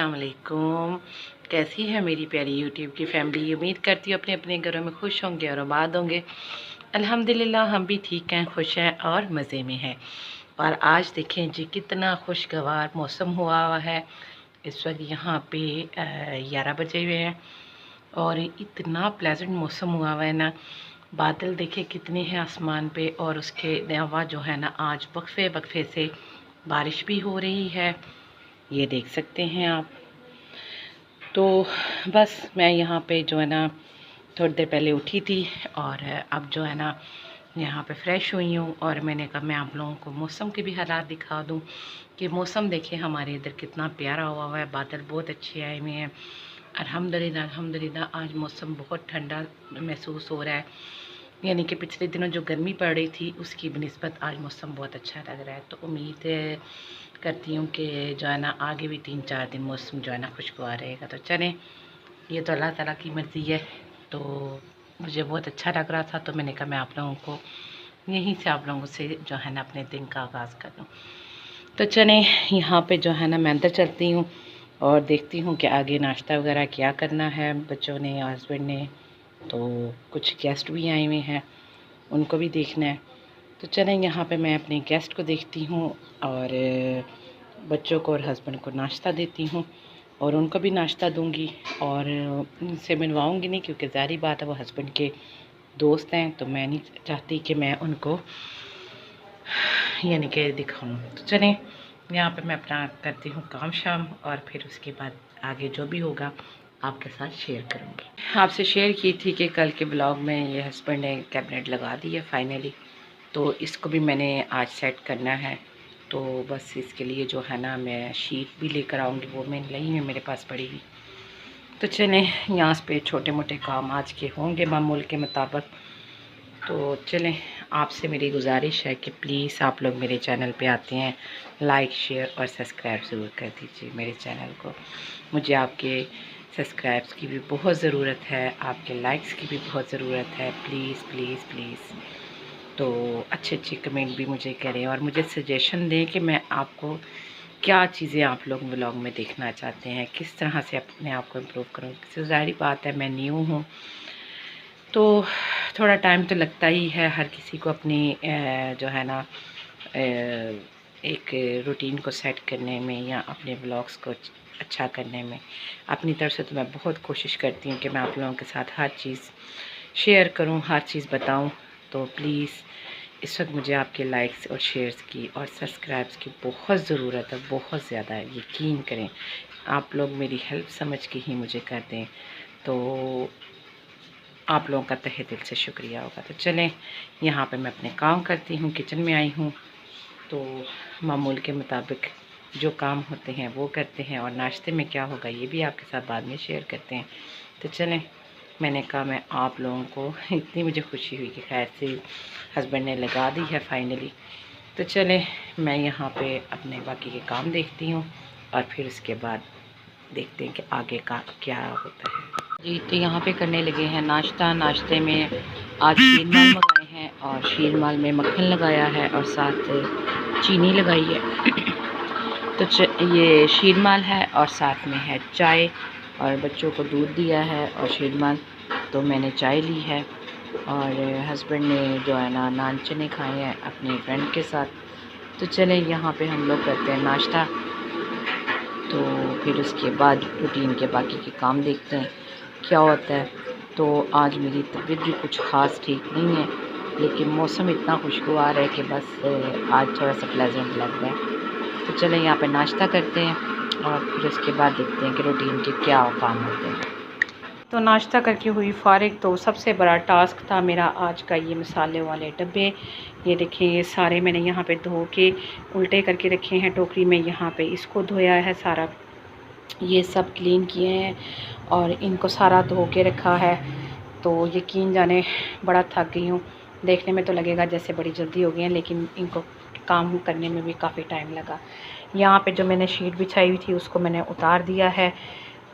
अस्सलाम वालेकुम। कैसी है मेरी प्यारी यूट्यूब की फैमिली। उम्मीद करती हूँ अपने अपने घरों में खुश होंगे और आबाद होंगे। अल्हम्दुलिल्लाह हम भी ठीक हैं, खुश हैं और मज़े में हैं। और आज देखें जी कितना खुशगवार मौसम हुआ है। इस वक्त यहाँ पे 11 बजे हुए हैं और इतना प्लेजेंट मौसम हुआ है ना। बादल देखे कितने हैं आसमान पे और उसके अलावा जो है ना आज वक्फे वक्फे से बारिश भी हो रही है, ये देख सकते हैं आप। तो बस मैं यहाँ पे जो है ना थोड़ी देर पहले उठी थी और अब जो है ना यहाँ पे फ्रेश हुई हूँ और मैंने कहा मैं आप लोगों को मौसम के भी हालात दिखा दूँ कि मौसम देखिए हमारे इधर कितना प्यारा हुआ है। बादल बहुत अच्छे आए हुए हैं। अल्हम्दुलिल्लाह अल्हम्दुलिल्लाह आज मौसम बहुत ठंडा महसूस हो रहा है, यानी कि पिछले दिनों जो गर्मी पड़ रही थी उसकी बनिस्बत आज मौसम बहुत अच्छा लग रहा है। तो उम्मीद करती हूँ कि जो है ना आगे भी 3-4 दिन मौसम जो है ना खुशगवार रहेगा। तो चलें, ये तो अल्लाह ताला की मर्ज़ी है। तो मुझे बहुत अच्छा लग रहा था तो मैंने कहा मैं आप लोगों को यहीं से आप लोगों से जो है ना अपने दिन का आगाज़ कर दूँ। तो चलें, यहाँ पे जो है ना मैं अंदर चलती हूँ और देखती हूँ कि आगे नाश्ता वगैरह क्या करना है बच्चों ने या हस्बैंड ने। तो कुछ गेस्ट भी आए हुए हैं, उनको भी देखना है। तो चलें, यहाँ पे मैं अपने गेस्ट को देखती हूँ और बच्चों को और हस्बैंड को नाश्ता देती हूँ और उनको भी नाश्ता दूँगी और उनसे मिलवाऊँगी नहीं, क्योंकि ज़ाहिर बात है वो हस्बैंड के दोस्त हैं। तो मैं नहीं चाहती कि मैं उनको यानी कि दिखाऊँ। तो चलें, यहाँ पे मैं अपना करती हूँ काम शाम और फिर उसके बाद आगे जो भी होगा आपके साथ शेयर करूँगी। आपसे शेयर की थी कि कल के ब्लॉग में ये हस्बैंड ने कैबिनेट लगा दी है फाइनली, तो इसको भी मैंने आज सेट करना है। तो बस इसके लिए जो है ना मैं शीट भी लेकर आऊँगी, वो मैं लाई है मेरे पास पड़ी हुई। तो चलें, यहाँ पे छोटे मोटे काम आज के होंगे मामूल के मुताबिक। तो चलें, आपसे मेरी गुजारिश है कि प्लीज़ आप लोग मेरे चैनल पे आते हैं लाइक शेयर और सब्सक्राइब ज़रूर कर दीजिए मेरे चैनल को। मुझे आपके सब्सक्राइब्स की भी बहुत ज़रूरत है, आपके लाइक्स की भी बहुत ज़रूरत है। Please please please. तो अच्छे अच्छे कमेंट भी मुझे करें और मुझे सजेशन दें कि मैं आपको क्या चीज़ें आप लोग व्लॉग में देखना चाहते हैं, किस तरह से अपने आप को इम्प्रूव करूँ। ज़ाहिर बात है मैं न्यू हूँ तो थोड़ा टाइम तो लगता ही है हर किसी को अपनी जो है ना एक रूटीन को सेट करने में या अपने व्लॉग्स को अच्छा करने में। अपनी तरफ से तो मैं बहुत कोशिश करती हूँ कि मैं आप लोगों के साथ हर चीज़ शेयर करूँ, हर चीज़ बताऊँ। तो प्लीज़ इस वक्त मुझे आपके लाइक्स और शेयर्स की और सब्सक्राइब्स की बहुत ज़रूरत है, बहुत ज़्यादा। यकीन करें, आप लोग मेरी हेल्प समझ के ही मुझे कर दें तो आप लोगों का तहे दिल से शुक्रिया होगा। तो चलें, यहाँ पे मैं अपने काम करती हूँ, किचन में आई हूँ तो मामूल के मुताबिक जो काम होते हैं वो करते हैं और नाश्ते में क्या होगा ये भी आपके साथ बाद में शेयर करते हैं। तो चलें, मैंने कहा मैं आप लोगों को इतनी मुझे खुशी हुई कि खैर से हस्बैंड ने लगा दी है फाइनली। तो चलें, मैं यहाँ पे अपने बाकी के काम देखती हूँ और फिर उसके बाद देखते हैं कि आगे का क्या होता है जी। तो यहाँ पे करने लगे हैं नाश्ता। नाश्ते में आज शीर माल मंगाए हैं और शीर माल में मक्खन लगाया है और साथ चीनी लगाई है। तो ये शीर माल है और साथ में है चाय और बच्चों को दूध दिया है और शीर माल। तो मैंने चाय ली है और हस्बैंड ने जो है ना नान चने खाए हैं अपने फ्रेंड के साथ। तो चलें, यहाँ पे हम लोग करते हैं नाश्ता तो फिर उसके बाद रूटीन के बाकी के काम देखते हैं क्या होता है। तो आज मेरी तबीयत भी कुछ ख़ास ठीक नहीं है, लेकिन मौसम इतना खुशगवार है कि बस आज थोड़ा सा प्लेजेंट लग रहा है। तो चलें, यहाँ पे नाश्ता करते हैं और फिर उसके बाद देखते हैं कि रूटीन के क्या काम होते हैं। तो नाश्ता करके हुई फ़ारिग। तो सबसे बड़ा टास्क था मेरा आज का ये मसाले वाले डब्बे। ये देखिए, ये सारे मैंने यहाँ पे धो के उल्टे करके रखे हैं टोकरी में। यहाँ पे इसको धोया है सारा, ये सब क्लीन किए हैं और इनको सारा धो के रखा है। तो यकीन जाने बड़ा थक गई हूँ। देखने में तो लगेगा जैसे बड़ी जल्दी हो गई है, लेकिन इनको काम करने में भी काफ़ी टाइम लगा। यहाँ पे जो मैंने शीट बिछाई हुई थी उसको मैंने उतार दिया है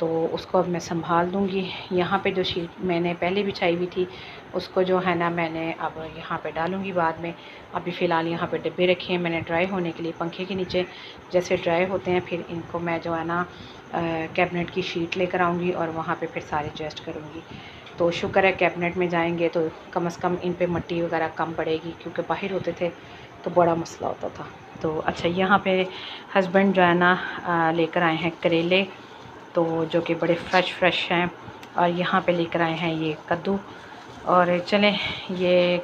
तो उसको अब मैं संभाल दूँगी। यहाँ पे जो शीट मैंने पहले बिछाई हुई थी उसको जो है ना मैंने अब यहाँ पे डालूँगी बाद में। अभी फ़िलहाल यहाँ पे डिब्बे रखे हैं मैंने ड्राई होने के लिए पंखे के नीचे। जैसे ड्राई होते हैं फिर इनको मैं जो है ना कैबिनेट की शीट लेकर आऊँगी और वहाँ पे फिर सारे एडजस्ट करूँगी। तो शुक्र है कैबिनेट में जाएंगे तो कम से कम इन पे मिट्टी वगैरह कम पड़ेगी, क्योंकि बाहर होते थे तो बड़ा मसला होता था। तो अच्छा, यहाँ पे हस्बैंड जो है ना लेकर आए हैं करेले, तो जो कि बड़े फ्रेश हैं। और यहाँ पे लेकर आए हैं ये कद्दू। और चलें ये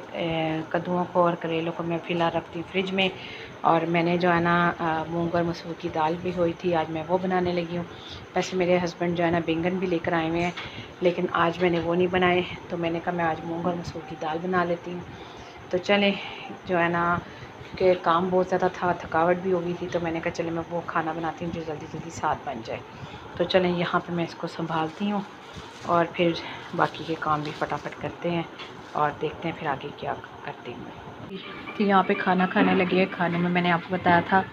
कद्दुओं को और करेलों को मैं फ़िलहाल रखती हूँ फ्रिज में। और मैंने जो है ना मूंग और मसूर की दाल भी हुई थी, आज मैं वो बनाने लगी हूँ। वैसे मेरे हस्बैंड जो है ना बैंगन भी लेकर आए हुए हैं, लेकिन आज मैंने वो नहीं बनाए, तो मैंने कहा मैं आज मूंग और मसूर की दाल बना लेती हूँ। तो चलें जो है ना कि काम बहुत ज़्यादा था, थकावट भी हो गई थी, तो मैंने कहा चले मैं वो खाना बनाती हूँ जो जल्दी जल्दी साथ बन जाए। तो चलें यहाँ पे मैं इसको संभालती हूँ और फिर बाकी के काम भी फटाफट करते हैं और देखते हैं फिर आगे क्या करती हूँ। तो यहाँ पे खाना खाने लगे हैं। खाने में मैंने आपको बताया था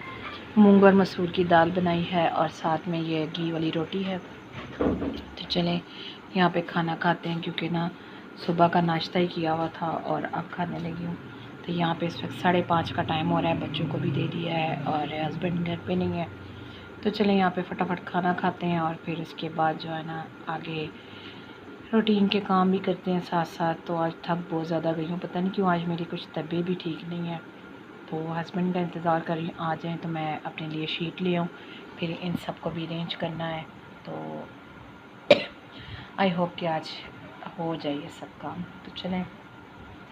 मूंग और मसूर की दाल बनाई है और साथ में ये घी वाली रोटी है। तो चलें यहाँ पे खाना खाते हैं, क्योंकि ना सुबह का नाश्ता ही किया हुआ था और अब खाने लगी हूँ। तो यहाँ पे इस वक्त 5:30 का टाइम हो रहा है, बच्चों को भी दे दिया है और हस्बैंड घर पे नहीं है। तो चलें यहाँ पे फटाफट खाना खाते हैं और फिर इसके बाद जो है ना आगे रूटीन के काम भी करते हैं साथ साथ। तो आज थक बहुत ज़्यादा गई हूँ, पता नहीं क्यों आज मेरी कुछ तबीयत भी ठीक नहीं है। तो हस्बैंड का इंतज़ार कर रही हूँ आ जाएँ तो मैं अपने लिए शीट ले आऊँ, फिर इन सब को भी अरेंज करना है। तो आई होप कि आज हो जाए ये सब काम। तो चलें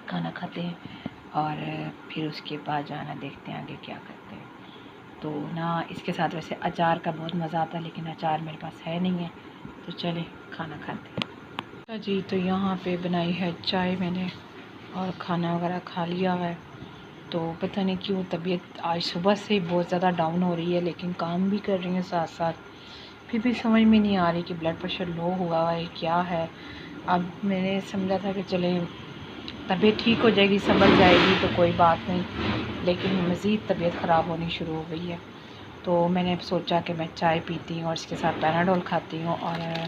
खाना खाते हैं और फिर उसके बाद जाना देखते हैं आगे क्या करते हैं। तो ना इसके साथ वैसे अचार का बहुत मज़ा आता है, लेकिन अचार मेरे पास है नहीं है। तो चलें खाना खाते हैं। अच्छा जी, तो यहाँ पे बनाई है चाय मैंने और खाना वगैरह खा लिया है। तो पता नहीं क्यों तबीयत आज सुबह से बहुत ज़्यादा डाउन हो रही है, लेकिन काम भी कर रही हूँ साथ साथ, फिर भी समझ में नहीं आ रही कि ब्लड प्रेशर लो हुआ है क्या है। अब मैंने समझा था कि चलें तबीयत ठीक हो जाएगी, संभल जाएगी तो कोई बात नहीं, लेकिन मज़ीद तबीयत ख़राब होनी शुरू हो गई है। तो मैंने सोचा कि मैं चाय पीती हूँ और इसके साथ पैनाडोल खाती हूँ। और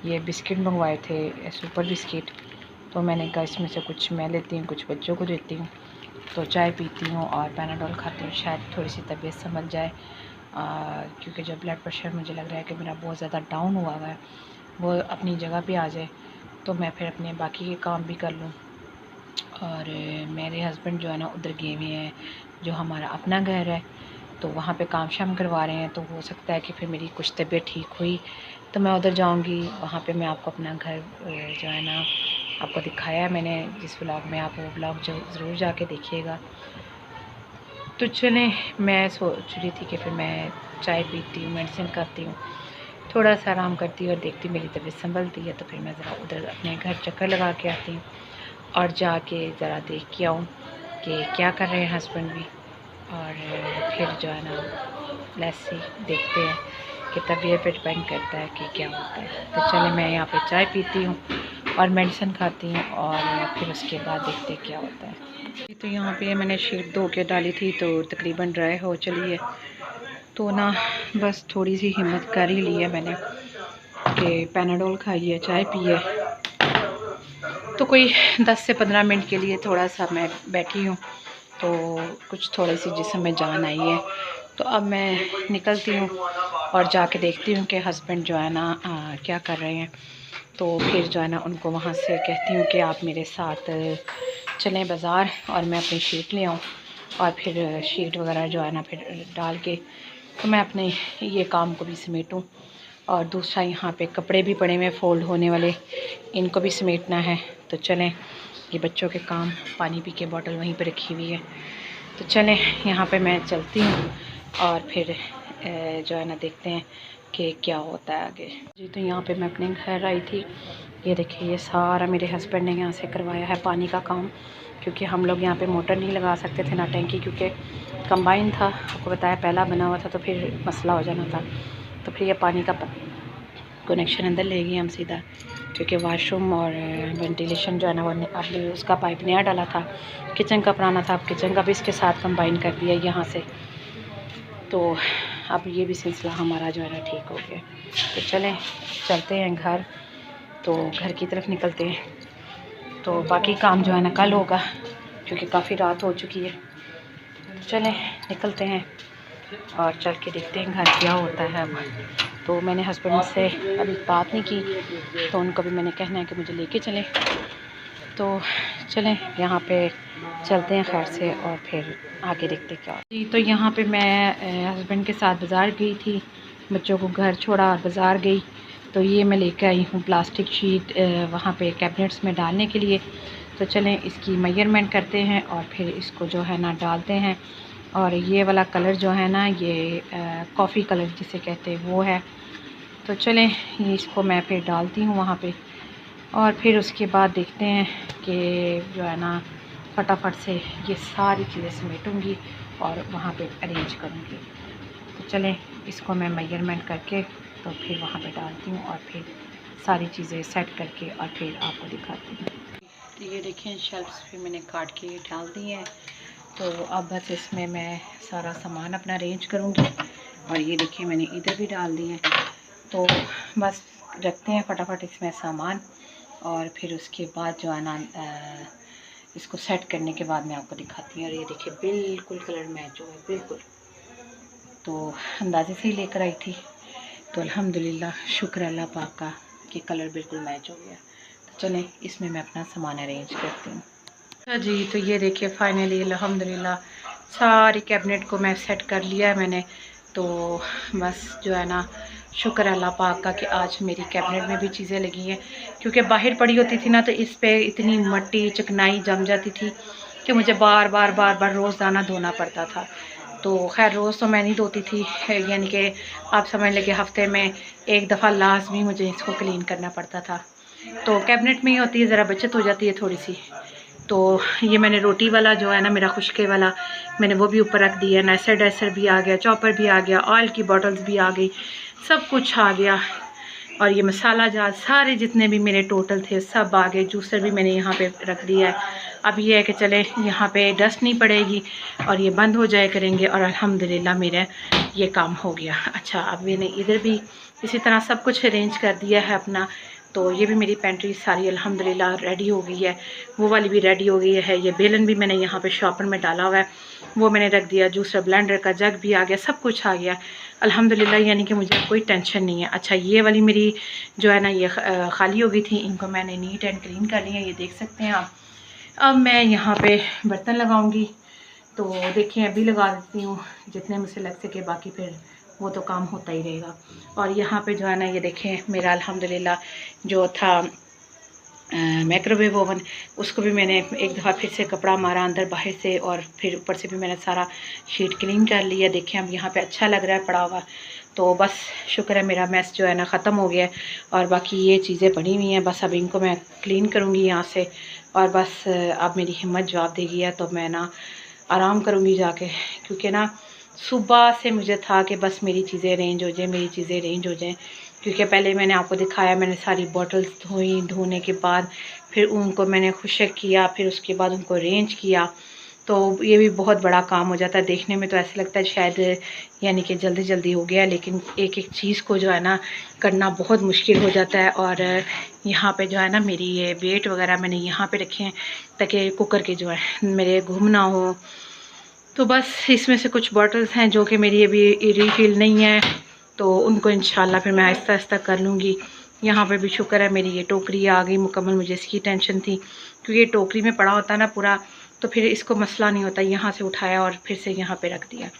ये बिस्किट मंगवाए थे सुपर बिस्किट, तो मैंने कहा इसमें से कुछ मैं लेती हूँ कुछ बच्चों को देती हूँ। तो चाय पीती हूँ और पैनाडोल खाती हूँ, शायद थोड़ी सी तबीयत संभल जाए। क्योंकि जब ब्लड प्रेशर मुझे लग रहा है कि मेरा बहुत ज़्यादा डाउन हुआ है, वो अपनी जगह पे आ जाए तो मैं फिर अपने बाकी के काम भी कर लूँ। और मेरे हस्बैंड जो है ना उधर गए हुए हैं, जो हमारा अपना घर है, तो वहाँ पे काम शाम करवा रहे हैं। तो हो सकता है कि फिर मेरी कुछ तबीयत ठीक हुई तो मैं उधर जाऊँगी। वहाँ पे मैं आपको अपना घर जो है ना आपको दिखाया है मैंने जिस व्लॉग में, आप वो व्लॉग ज़रूर जाके देखिएगा। तो चलें मैं सोच रही थी कि फिर मैं चाय पीती हूँ, मेडिसिन खाती हूँ, थोड़ा सा आराम करती हूँ और देखती मेरी तबीयत संभलती है तो फिर मैं ज़रा उधर अपने घर चक्कर लगा के आती हूँ और जाके ज़रा देख के आऊँ कि क्या कर रहे हैं हस्बैंड भी। और फिर जो है ना लस्सी देखते हैं कि तबीयत पे डिपेंड करता है कि क्या होता है। तो चले मैं यहाँ पे चाय पीती हूँ और मेडिसिन खाती हूँ और फिर उसके बाद देखते हैं क्या होता है। तो यहाँ पे मैंने शीट धो के डाली थी तो तकरीबन ड्राई हो चली है। तो ना बस थोड़ी सी हिम्मत कर ही ली है मैंने कि पैनाडोल खाई है, चाय पी है, तो कोई 10 से 15 मिनट के लिए थोड़ा सा मैं बैठी हूँ तो कुछ थोड़ी सी जिस्म में जान आई है। तो अब मैं निकलती हूँ और जाके देखती हूँ कि हस्बैंड जो है ना क्या कर रहे हैं। तो फिर जो है ना उनको वहाँ से कहती हूँ कि आप मेरे साथ चलें बाज़ार और मैं अपनी शीट ले आऊँ और फिर शीट वगैरह जो है ना फिर डाल के तो मैं अपने ये काम को भी समेटूँ। और दूसरा यहाँ पे कपड़े भी पड़े हुए फ़ोल्ड होने वाले, इनको भी समेटना है। तो चलें ये बच्चों के काम, पानी पी के बोतल वहीं पे रखी हुई है। तो चलें यहाँ पे मैं चलती हूँ और फिर जो है ना देखते हैं कि क्या होता है आगे जी। तो यहाँ पे मैं अपने घर आई थी, ये देखिए ये सारा मेरे हस्बैंड ने यहाँ से करवाया है पानी का काम, क्योंकि हम लोग यहाँ पे मोटर नहीं लगा सकते थे ना टैंकी, क्योंकि कंबाइन था, आपको बताया पहला बना हुआ था तो फिर मसला हो जाना था। तो फिर ये पानी का कनेक्शन अंदर ले गए हम सीधा, क्योंकि वाशरूम और वेंटिलेशन जो है ना वो अभी उसका पाइप नया डाला था, किचन का पुराना था, अब किचन का भी इसके साथ कंबाइन कर दिया यहाँ से। तो अब ये भी सिलसिला हमारा जो है ना ठीक हो गया। तो चलें चलते हैं घर, तो घर की तरफ निकलते हैं। तो बाकी काम जो है ना कल होगा क्योंकि काफ़ी रात हो चुकी है। तो चलें निकलते हैं और चल के देखते हैं घर क्या होता है अब। तो मैंने हस्बैंड से अभी बात नहीं की, तो उनको भी मैंने कहना है कि मुझे लेके चलें। तो चलें यहाँ पे चलते हैं खैर से और फिर आगे देखते क्या। जी तो यहाँ पे मैं हस्बैंड के साथ बाज़ार गई थी, बच्चों को घर छोड़ा और बाज़ार गई। तो ये मैं लेकर आई हूँ प्लास्टिक शीट वहाँ पे कैबिनेट्स में डालने के लिए। तो चलें इसकी मेजरमेंट करते हैं और फिर इसको जो है ना डालते हैं। और ये वाला कलर जो है ना ये कॉफ़ी कलर जिसे कहते हैं वो है। तो चलें ये इसको मैं फिर डालती हूँ वहाँ पे और फिर उसके बाद देखते हैं कि जो है ना फटाफट से ये सारी चीज़ें समेटूँगी और वहाँ पे अरेंज करूँगी। तो चलें इसको मैं मेजरमेंट करके तो फिर वहाँ पे डालती हूँ और फिर सारी चीज़ें सेट करके और फिर आपको दिखाती हूँ। तो ये देखें शेल्फ्स पे मैंने काट के डाल दी हैं। तो अब बस इसमें मैं सारा सामान अपना अरेंज करूँगी और ये देखिए मैंने इधर भी डाल दिए हैं। तो बस रखते हैं फटाफट इसमें सामान और फिर उसके बाद जो है ना इसको सेट करने के बाद मैं आपको दिखाती हूँ। और ये देखिए बिल्कुल कलर मैच हो है बिल्कुल, तो अंदाजे से ही लेकर आई थी। तो अल्हम्दुलिल्लाह शुक्र अल्लाह पाक का कि कलर बिल्कुल मैच हो गया। तो चलें इसमें मैं अपना सामान अरेंज करती हूँ। अच्छा जी तो ये देखिए फाइनली अल्हम्दुलिल्लाह सारी कैबिनेट को मैं सेट कर लिया है मैंने। तो बस जो है ना शुक्र अल्लाह पाक का कि आज मेरी कैबिनेट में भी चीज़ें लगी हैं, क्योंकि बाहर पड़ी होती थी ना तो इस पे इतनी मट्टी चिकनाई जम जाती थी कि मुझे बार बार रोज़ाना धोना पड़ता था। तो खैर रोज़ तो मैं नहीं धोती थी, यानी कि आप समझ लें कि हफ्ते में एक दफ़ा लाजमी मुझे इसको क्लीन करना पड़ता था। तो कैबिनेट में ही होती है, ज़रा बचत हो जाती है थोड़ी सी। तो ये मैंने रोटी वाला जो है ना मेरा खुशके वाला मैंने वो भी ऊपर रख दिया, नाइसर डाइसर भी आ गया, चॉपर भी आ गया, ऑयल की बॉटल्स भी आ गई, सब कुछ आ गया। और ये मसाला जार सारे जितने भी मेरे टोटल थे सब आ गए। जूसर भी मैंने यहाँ पे रख दिया है। अब ये है कि चले यहाँ पे डस्ट नहीं पड़ेगी और ये बंद हो जाए करेंगे और अल्हम्दुलिल्लाह मेरा ये काम हो गया। अच्छा अब मैंने इधर भी इसी तरह सब कुछ अरेंज कर दिया है अपना। तो ये भी मेरी पेंट्री सारी अल्हम्दुलिल्लाह रेडी हो गई है, वो वाली भी रेडी हो गई है। ये बेलन भी मैंने यहाँ पे शॉपर में डाला हुआ है, वो मैंने रख दिया। जूसर ब्लेंडर का जग भी आ गया, सब कुछ आ गया अल्हम्दुलिल्लाह, यानी कि मुझे कोई टेंशन नहीं है। अच्छा ये वाली मेरी जो है ना ये खाली हो गई थी, इनको मैंने नीट एंड क्लीन कर लिया, ये देख सकते हैं आप। अब मैं यहाँ पे बर्तन लगाऊंगी, तो देखिए अभी लगा देती हूँ जितने मुझसे लग सके, बाकी फिर वो तो काम होता ही रहेगा। और यहाँ पे जो है ना ये देखें मेरा अल्हम्दुलिल्लाह जो था माइक्रोवेव ओवन, उसको भी मैंने एक दफ़ा फिर से कपड़ा मारा अंदर बाहर से और फिर ऊपर से भी मैंने सारा शीट क्लीन कर लिया। देखें अब यहाँ पे अच्छा लग रहा है पड़ा हुआ। तो बस शुक्र है मेरा मैस जो है ना ख़त्म हो गया है और बाकी ये चीज़ें पड़ी हुई हैं। बस अब इनको मैं क्लीन करूँगी यहाँ से और बस अब मेरी हिम्मत जवाब देगी है तो मैं ना आराम करूँगी जाके, क्योंकि ना सुबह से मुझे था कि बस मेरी चीज़ें अरेंज हो जाए, मेरी चीज़ें अरेंज हो जाएँ। क्योंकि पहले मैंने आपको दिखाया मैंने सारी बॉटल्स धोई, धोने के बाद फिर उनको मैंने खुशक किया, फिर उसके बाद उनको अरेंज किया। तो ये भी बहुत बड़ा काम हो जाता है। देखने में तो ऐसा लगता है शायद यानी कि जल्दी जल्दी हो गया, लेकिन एक एक चीज़ को जो है ना करना बहुत मुश्किल हो जाता है। और यहाँ पे जो है ना मेरी ये वेट वगैरह मैंने यहाँ पे रखे हैं ताकि कुकर के जो है मेरे घूम ना हो। तो बस इसमें से कुछ बॉटल्स हैं जो कि मेरी अभी रीफिल नहीं है, तो उनको इंशाल्लाह फिर मैं आहिस्ता आहिस्ता कर लूँगी। यहाँ पे भी शुक्र है मेरी ये टोकरी आ गई मुकम्मल, मुझे इसकी टेंशन थी क्योंकि ये टोकरी में पड़ा होता है ना पूरा, तो फिर इसको मसला नहीं होता। यहाँ से उठाया और फिर से यहाँ पे रख दिया।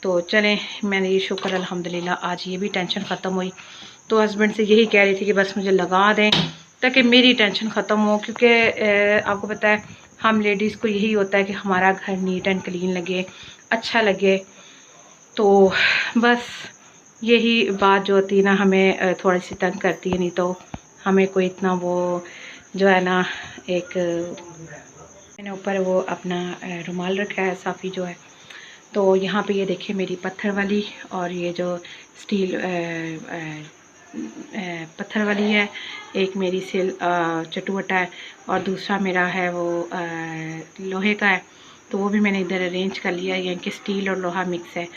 तो चलें मैंने ये शुक्र अल्हम्दुलिल्लाह आज ये भी टेंशन ख़त्म हुई। तो हस्बैंड से यही कह रही थी कि बस मुझे लगा दें ताकि मेरी टेंशन ख़त्म हो, क्योंकि आपको पता है हम लेडीज़ को यही होता है कि हमारा घर नीट एंड क्लीन लगे, अच्छा लगे। तो बस यही बात जो होती है ना हमें थोड़ी सी तंग करती है, नहीं तो हमें कोई इतना वो जो है ना एक मैंने ऊपर वो अपना रुमाल रखा है साफ़ी जो है। तो यहाँ पे ये देखिए मेरी पत्थर वाली और ये जो स्टील पत्थर वाली है, एक मेरी सिल चटुवटा है और दूसरा मेरा है वो लोहे का है। तो वो भी मैंने इधर अरेंज कर लिया, यानी कि स्टील और लोहा मिक्स है,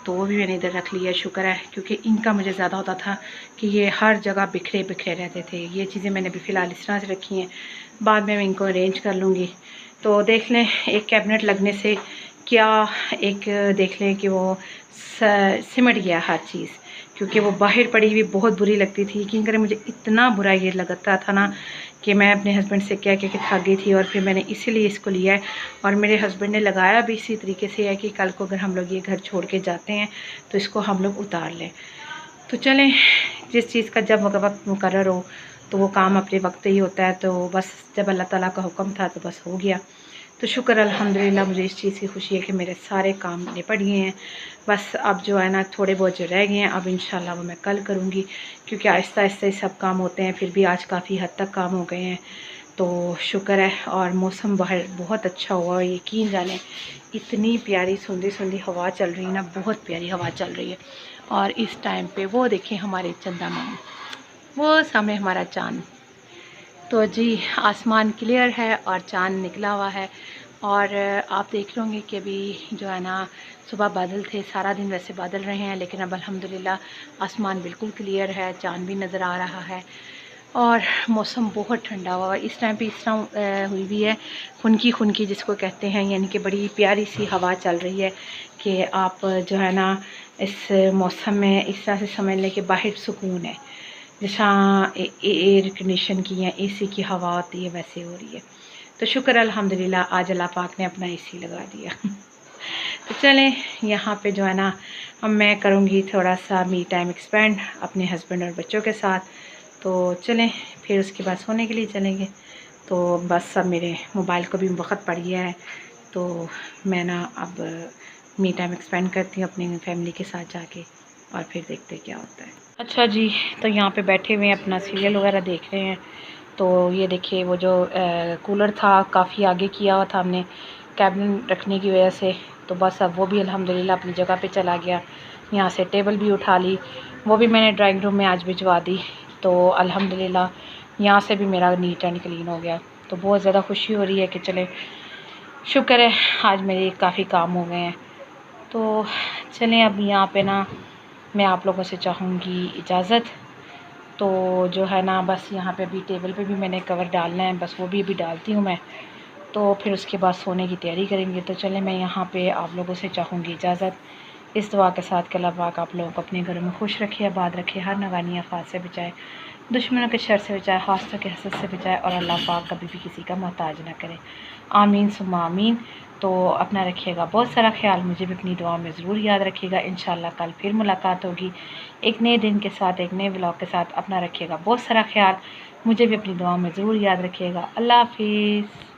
तो वो भी मैंने इधर रख लिया। शुक्र है, क्योंकि इनका मुझे ज़्यादा होता था कि ये हर जगह बिखरे बिखरे रहते थे। ये चीज़ें मैंने भी फ़िलहाल इस तरह से रखी हैं, बाद में मैं इनको अरेंज कर लूँगी। तो देख लें एक कैबिनेट लगने से क्या, एक देख लें कि वो सिमट गया हर चीज़, क्योंकि वो बाहर पड़ी हुई बहुत बुरी लगती थी। यकीन करें मुझे इतना बुरा ये लगता था ना कि मैं अपने हस्बैंड से कह के थक गई थी, और फिर मैंने इसीलिए इसको लिया है। और मेरे हस्बैंड ने लगाया भी इसी तरीके से है कि कल को अगर हम लोग ये घर छोड़ के जाते हैं तो इसको हम लोग उतार लें। तो चलें, जिस चीज़ का जब वक्त मुकर्रर हो तो वो काम अपने वक्त ही होता है। तो बस जब अल्लाह ताला का हुक्म था तो बस हो गया। तो शुक्र अल्हम्दुलिल्लाह, मुझे इस चीज़ की खुशी है कि मेरे सारे काम निपट गए हैं। बस अब जो है ना थोड़े बहुत जो रह गए हैं, अब इंशाल्लाह वो मैं कल करूँगी, क्योंकि आहिस्ता आहिस्ता ही सब काम होते हैं। फिर भी आज काफ़ी हद तक काम हो गए हैं, तो शुक्र है। और मौसम बाहर बहुत अच्छा हुआ है, यकीन जाने इतनी प्यारी सुंदी सुंदी हवा चल रही है ना, बहुत प्यारी हवा चल रही है। और इस टाइम पे वो देखें हमारे चंदा मामा, वो सामने हमारा चाँद। तो जी आसमान क्लियर है और चाँद निकला हुआ है। और आप देख लोगे कि अभी जो है ना सुबह बादल थे, सारा दिन वैसे बादल रहे हैं, लेकिन अब अल्हम्दुलिल्लाह आसमान बिल्कुल क्लियर है, चाँद भी नज़र आ रहा है और मौसम बहुत ठंडा हुआ है। इस टाइम पे इस तरह हुई भी है खुनकी खुनकी जिसको कहते हैं, यानी कि बड़ी प्यारी सी हवा चल रही है कि आप जो है ना इस मौसम में इस तरह से समझ लें कि बाहर सुकून है, जैसा एयर कंडीशन की या एसी की हवा होती है वैसे हो रही है। तो शुक्र अल्हम्दुलिल्लाह आज अल्लाह पाक ने अपना एसी लगा दिया। तो चलें यहाँ पे जो है ना अब मैं करूँगी थोड़ा सा मी टाइम एक्सपेंड अपने हस्बैंड और बच्चों के साथ। तो चलें फिर उसके बाद सोने के लिए चलेंगे। तो बस अब मेरे मोबाइल को भी वक्त पड़ गया है, तो मैं ना अब मी टाइम एक्सपेंड करती हूँ अपनी फैमिली के साथ जाके, और फिर देखते क्या होता है। अच्छा जी, तो यहाँ पे बैठे हुए हैं अपना सीरियल वगैरह देख रहे हैं। तो ये देखिए वो जो कूलर था काफ़ी आगे किया हुआ था हमने कैबिन रखने की वजह से, तो बस अब वो भी अल्हम्दुलिल्लाह अपनी जगह पे चला गया। यहाँ से टेबल भी उठा ली, वो भी मैंने ड्राइंग रूम में आज भिजवा दी। तो अल्हम्दुलिल्लाह यहाँ से भी मेरा नीट एंड क्लीन हो गया। तो बहुत ज़्यादा खुशी हो रही है कि चले शुक्र है आज मेरे काफ़ी काम हो गए हैं। तो चलें अब यहाँ पे ना मैं आप लोगों से चाहूँगी इजाज़त। तो जो है ना बस यहाँ पे अभी टेबल पे भी मैंने कवर डालना है, बस वो भी अभी डालती हूँ मैं, तो फिर उसके बाद सोने की तैयारी करेंगे। तो चलें मैं यहाँ पे आप लोगों से चाहूँगी इजाज़त, इस दुआ के साथ कि अल्लाह पाक आप लोगों को अपने घरों में खुश रखे, आबाद रखे, हर नवानी आफात से बचाए, दुश्मनों के शर से बचाए, हादसों के हसद से बचाए, और अल्लाह पाक कभी भी किसी का मोहताज ना करे। आमीन सुम्मा आमीन। तो अपना रखिएगा बहुत सारा ख्याल, मुझे भी अपनी दुआ में ज़रूर याद रखिएगा। इंशाल्लाह कल फिर मुलाकात होगी एक नए दिन के साथ, एक नए व्लॉग के साथ। अपना रखिएगा बहुत सारा ख्याल, मुझे भी अपनी दुआ में ज़रूर याद रखिएगा। अल्लाह हाफिज़।